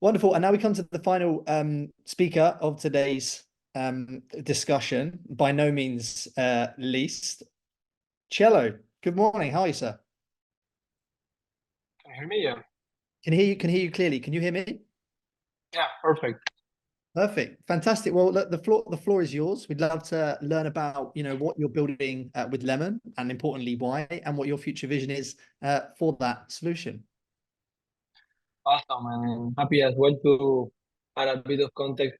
Wonderful. And now we come to the final speaker of today's discussion, by no means least. Cello, good morning. How are you, sir? Can you hear me? Yeah. Can hear you clearly. Can you hear me? Yeah, perfect. Perfect. Fantastic. Well, look, the floor is yours. We'd love to learn about, what you're building with Lemon, and importantly, why, and what your future vision is for that solution. Awesome. And I'm happy as well to add a bit of context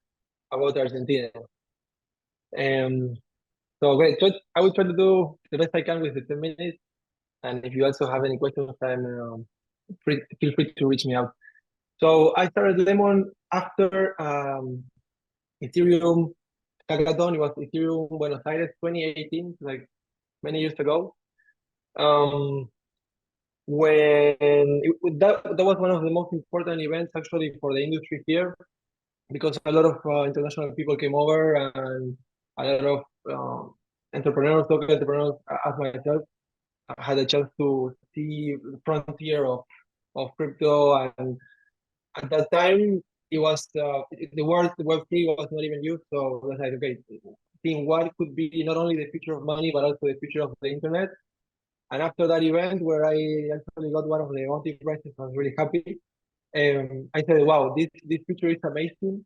about Argentina. Um, so great. So I will try to do the best I can with the 10 minutes. And if you also have any questions, feel free to reach me out. So I started Lemon after Ethereum hackathon. It was Ethereum Buenos Aires 2018, like many years ago. Um, that was one of the most important events actually for the industry here, because a lot of international people came over, and a lot of entrepreneurs, local entrepreneurs, as myself, had a chance to see the frontier of crypto. And at that time, it was the word Web3 was not even used. So I was like, okay, seeing what could be not only the future of money but also the future of the internet. And after that event, where I actually got one of the Monty prizes, I was really happy. I said, wow, this future is amazing,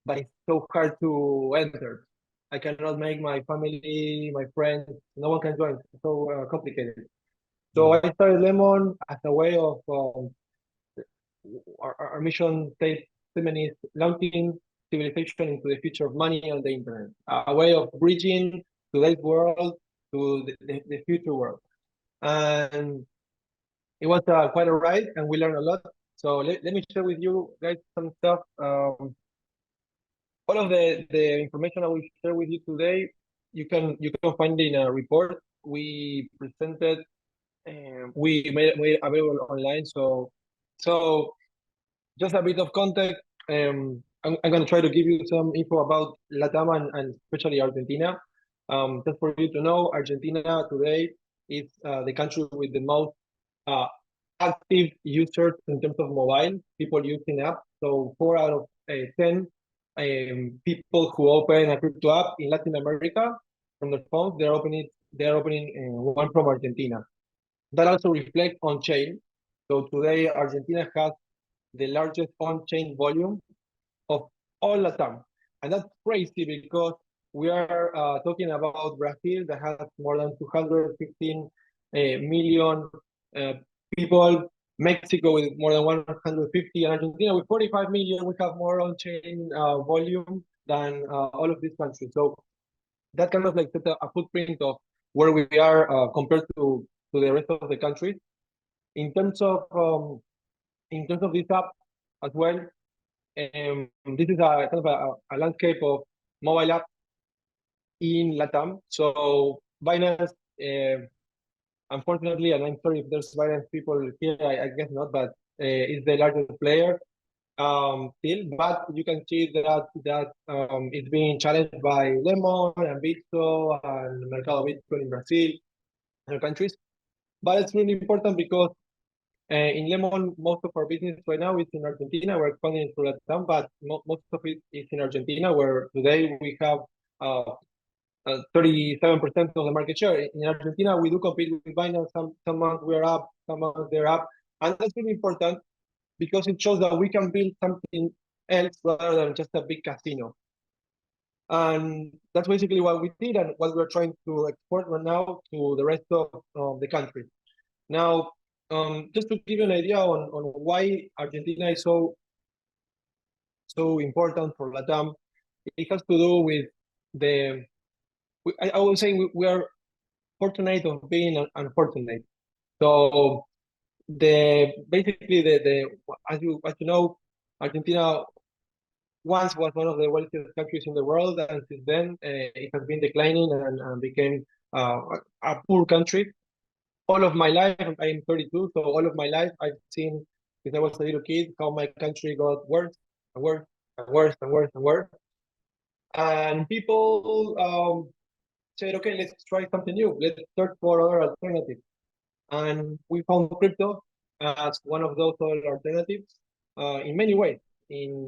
but it's so hard to enter. I cannot make my family, my friends, no one can join. It's so complicated. So I started Lemon as a way of our mission statement is launching civilization into the future of money on the internet, a way of bridging today's world to the future world. And it was quite a ride, and we learned a lot. So let me share with you guys some stuff. All of the information I will share with you today, you can find in a report we presented, and we made available online. So just a bit of context. I'm going to try to give you some info about Latam, and especially Argentina. Just for you to know, Argentina today is the country with the most uh, active users in terms of mobile, people using apps. So 4 out of 10 people who open a crypto app in Latin America from their phones, they're opening one from Argentina. That also reflects on chain. So today Argentina has the largest on-chain volume of all Latam. And that's crazy because we are talking about Brazil that has more than 215 million uh, people, Mexico with more than 150, and Argentina with 45 million. We have more on-chain volume than all of these countries. So that kind of like set a footprint of where we are compared to the rest of the countries. In terms of um, in terms of this app as well, this is a kind of a landscape of mobile apps in Latam. So Binance, unfortunately, and I'm sorry if there's Binance people here, I guess not, but is the largest player still. But you can see that it's being challenged by Lemon and Bitso and Mercado Bitcoin in Brazil and other countries. But it's really important because in Lemon, most of our business right now is in Argentina. We're expanding through Latam, but most of it is in Argentina, where today we have 37% of the market share. In Argentina, we do compete with Binance. Some months we're up, some months they're up. And that's really important because it shows that we can build something else rather than just a big casino. And that's basically what we did and what we're trying to export right now to the rest of the country. Now, just to give you an idea on why Argentina is so important for Latam, it has to do with I would say we are fortunate of being unfortunate. So basically the as you know, Argentina once was one of the wealthiest countries in the world, and since then it has been declining and became a poor country. All of my life, I'm 32, so all of my life I've seen, since I was a little kid, how my country got worse and worse and worse and worse and worse. And people said, okay, let's try something new. Let's search for other alternatives. And we found crypto as one of those other alternatives. in many ways. In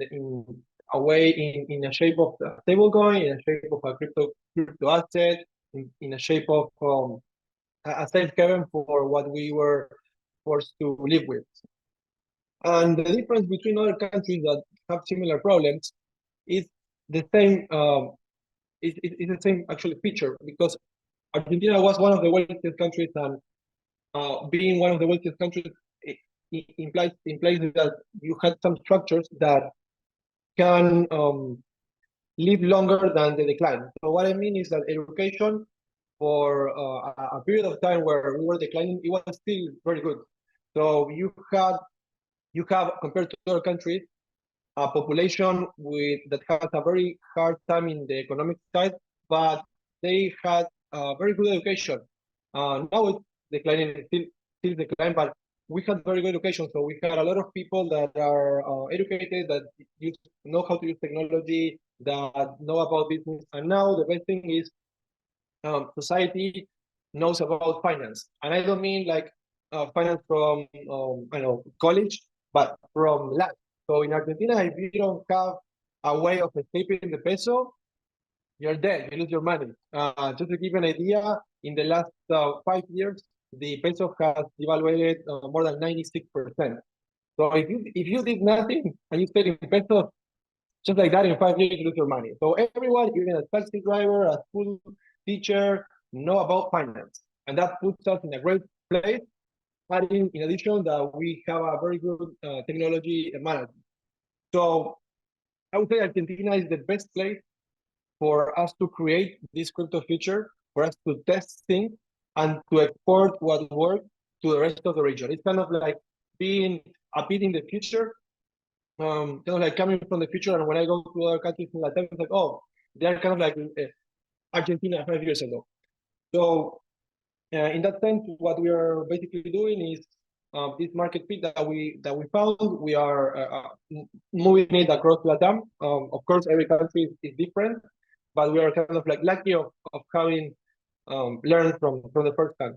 a way, in a shape of a stablecoin, in a shape of a crypto asset, in a shape of a safe haven for what we were forced to live with. And the difference between other countries that have similar problems is the same. It's the same actually feature, because Argentina was one of the wealthiest countries, and being one of the wealthiest countries implies that you had some structures that can live longer than the decline. So what I mean is that education for a period of time where we were declining, it was still very good. So you have compared to other countries a population that has a very hard time in the economic side, but they had a very good education. Now it's declining, still declining, but we had very good education. So we had a lot of people that are educated, that know how to use technology, that know about business. And now the best thing is society knows about finance. And I don't mean like finance from I know college, but from life. So in Argentina, if you don't have a way of escaping the peso, you're dead. You lose your money. Just to give you an idea, in the last 5 years, the peso has devaluated more than 96%. So if you did nothing and you stayed in pesos, just like that, in 5 years, you lose your money. So everyone, even a taxi driver, a school teacher, know about finance. And that puts us in a great place. Adding, in addition, that we have a very good technology management. So I would say Argentina is the best place for us to create this crypto future, for us to test things and to export what works to the rest of the region. It's kind of like being a bit in the future, kind of like coming from the future. And when I go to other countries in Latin, it's like, oh, they're kind of like Argentina 5 years ago. So in that sense, what we are basically doing is this market fit that we found. We are moving it across Latam. Of course, every country is different, but we are kind of like lucky of having learned from the first hand.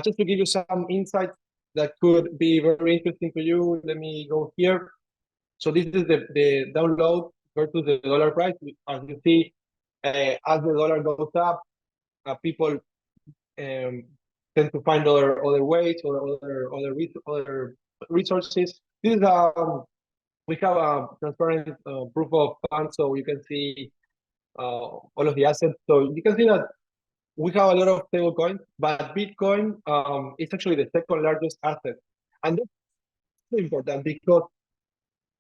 Just to give you some insights that could be very interesting to you, let me go here. So this is the download versus the dollar price. As you see, as the dollar goes up, people tend to find other ways or other resources. This is we have a transparent proof of funds, so you can see all of the assets. So you can see that we have a lot of stable coins, but Bitcoin is actually the second largest asset, and that's important because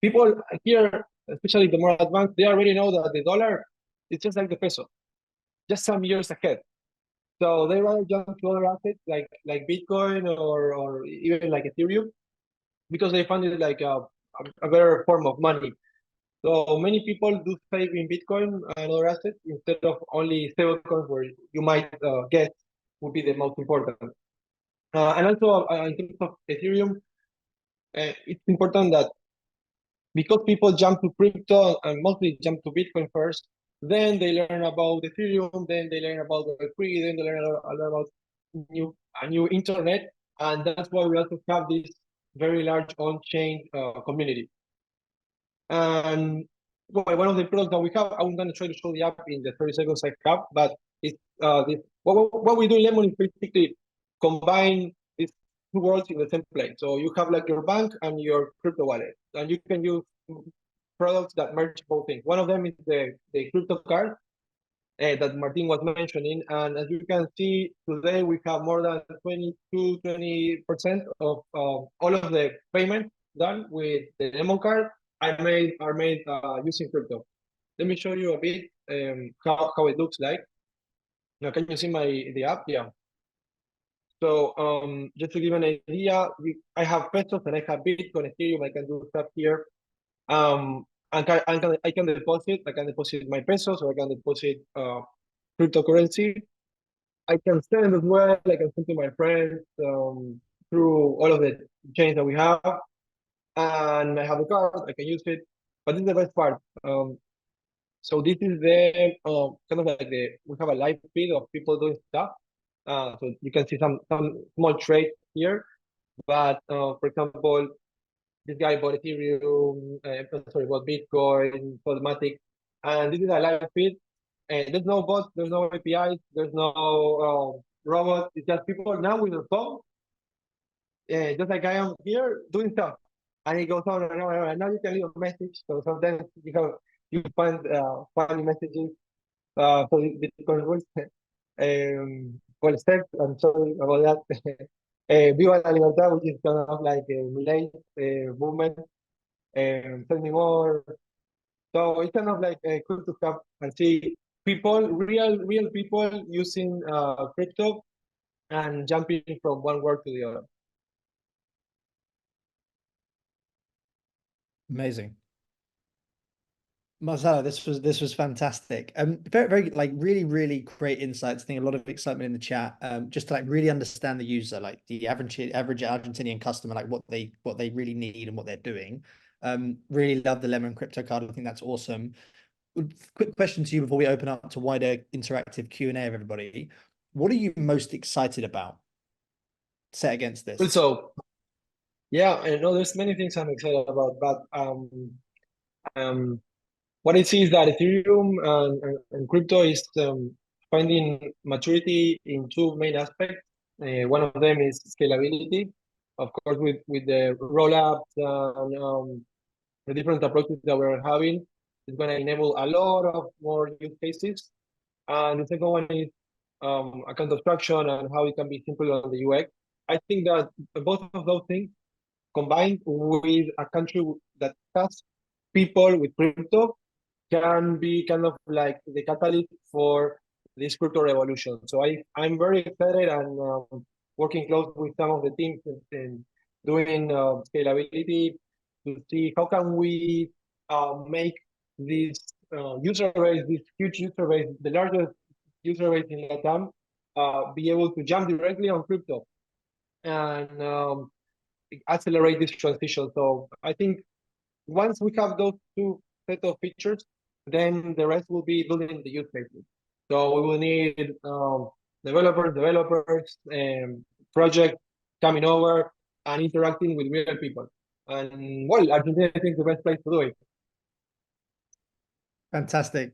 people here, especially the more advanced, they already know that the dollar is just like the peso, just some years ahead. So they rather jump to other assets like Bitcoin or even like Ethereum because they find it like a better form of money. So many people do save in Bitcoin and other assets instead of only stablecoins, where you might guess would be the most important. And also in terms of Ethereum, it's important that because people jump to crypto and mostly jump to Bitcoin first, then they learn about Ethereum, then they learn about the Web3, then they learn a lot about a new internet, and that's why we also have this very large on-chain community. And well, one of the products that we have, I'm going to try to show the app in the 30 seconds I have, but it's what we do in Lemon is basically combine these two worlds in the same place. So you have like your bank and your crypto wallet, and you can use products that merge both things. One of them is the crypto card that Martin was mentioning. And as you can see, today we have more than 20% of all of the payments done with the Lemon card are made using crypto. Let me show you a bit how it looks like. Now, can you see the app? Yeah. So just to give an idea, I have pesos and I have Bitcoin, Ethereum. I can do stuff here. I can deposit. I can deposit my pesos, or I can deposit cryptocurrency. I can send as well. I can send to my friends through all of the chains that we have. And I have a card. I can use it. But this is the best part. So this is the kind of like we have a live feed of people doing stuff. So you can see some small trades here. But for example, this guy bought Ethereum, sorry, bought Bitcoin, Podomatic, and this is a live feed. And there's no bots, there's no APIs, there's no robot. It's just people now with a phone, just like I am here doing stuff. And it goes on and on and on. And now you can leave a message. So sometimes you find funny messages. So the Bitcoin rules. Well, Steph, I'm sorry about that. Viva la Libertad, which is kind of like a Milei movement. Tell me more. So it's kind of like cool to have and see people, real people using crypto and jumping from one word to the other. Amazing. Marcelo, this was fantastic. Very like really great insights. I think a lot of excitement in the chat. Just to like really understand the user, like the average Argentinian customer, like what they really need and what they're doing. Really love the Lemon crypto card. I think that's awesome. Quick question to you before we open up to wider interactive Q&A of everybody. What are you most excited about set against this? So yeah, I know there's many things I'm excited about, but what I see is that Ethereum and crypto is finding maturity in two main aspects. One of them is scalability, of course, with the rollups and the different approaches that we're having. It's going to enable a lot of more use cases. And the second one is account abstraction and how it can be simple on the UX. I think that both of those things combined with a country that has people with crypto can be kind of like the catalyst for this crypto revolution. So I'm very excited and working close with some of the teams and doing scalability to see how can we make this user base, this huge user base, the largest user base in Latam, be able to jump directly on crypto and accelerate this transition. So I think once we have those two set of features, then the rest will be building the use cases. So we will need developers, projects coming over and interacting with real people. And well, Argentina I think is the best place to do it. Fantastic.